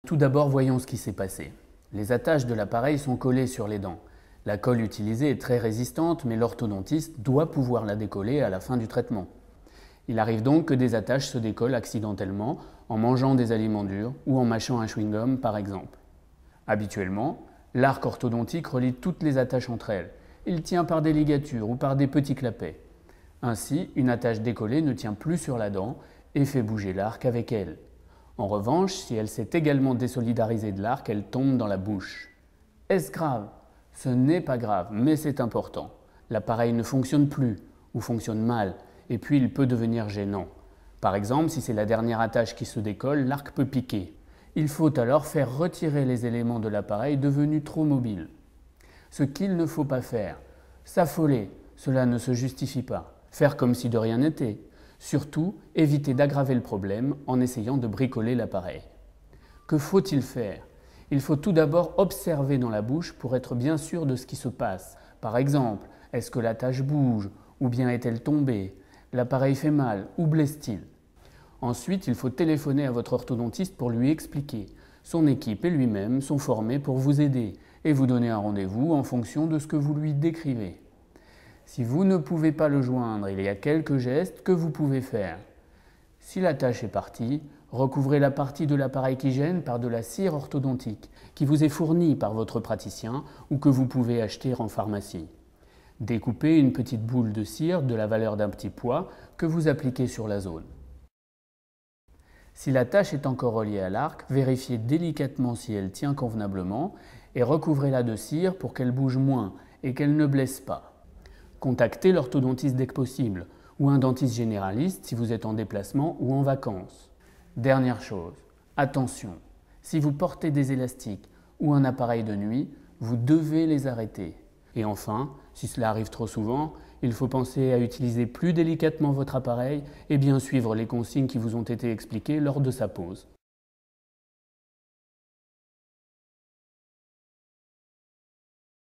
Tout d'abord, voyons ce qui s'est passé. Les attaches de l'appareil sont collées sur les dents. La colle utilisée est très résistante, mais l'orthodontiste doit pouvoir la décoller à la fin du traitement. Il arrive donc que des attaches se décollent accidentellement en mangeant des aliments durs ou en mâchant un chewing-gum par exemple. Habituellement, l'arc orthodontique relie toutes les attaches entre elles. Il tient par des ligatures ou par des petits clapets. Ainsi, une attache décollée ne tient plus sur la dent et fait bouger l'arc avec elle. En revanche, si elle s'est également désolidarisée de l'arc, elle tombe dans la bouche. Est-ce grave? Ce n'est pas grave, mais c'est important. L'appareil ne fonctionne plus ou fonctionne mal, et puis il peut devenir gênant. Par exemple, si c'est la dernière attache qui se décolle, l'arc peut piquer. Il faut alors faire retirer les éléments de l'appareil devenus trop mobiles. Ce qu'il ne faut pas faire, s'affoler, cela ne se justifie pas. Faire comme si de rien n'était. Surtout, éviter d'aggraver le problème en essayant de bricoler l'appareil. Que faut-il faire? Il faut tout d'abord observer dans la bouche pour être bien sûr de ce qui se passe. Par exemple, est-ce que l'attache bouge ou bien est-elle tombée? L'appareil fait mal ou blesse-t-il? Ensuite, il faut téléphoner à votre orthodontiste pour lui expliquer. Son équipe et lui-même sont formés pour vous aider et vous donner un rendez-vous en fonction de ce que vous lui décrivez. Si vous ne pouvez pas le joindre, il y a quelques gestes que vous pouvez faire. Si l'attache est partie, recouvrez la partie de l'appareil qui gêne par de la cire orthodontique qui vous est fournie par votre praticien ou que vous pouvez acheter en pharmacie. Découpez une petite boule de cire de la valeur d'un petit pois que vous appliquez sur la zone. Si l'attache est encore reliée à l'arc, vérifiez délicatement si elle tient convenablement et recouvrez-la de cire pour qu'elle bouge moins et qu'elle ne blesse pas. Contactez l'orthodontiste dès que possible ou un dentiste généraliste si vous êtes en déplacement ou en vacances. Dernière chose, attention, si vous portez des élastiques ou un appareil de nuit, vous devez les arrêter. Et enfin, si cela arrive trop souvent, il faut penser à utiliser plus délicatement votre appareil et bien suivre les consignes qui vous ont été expliquées lors de sa pose.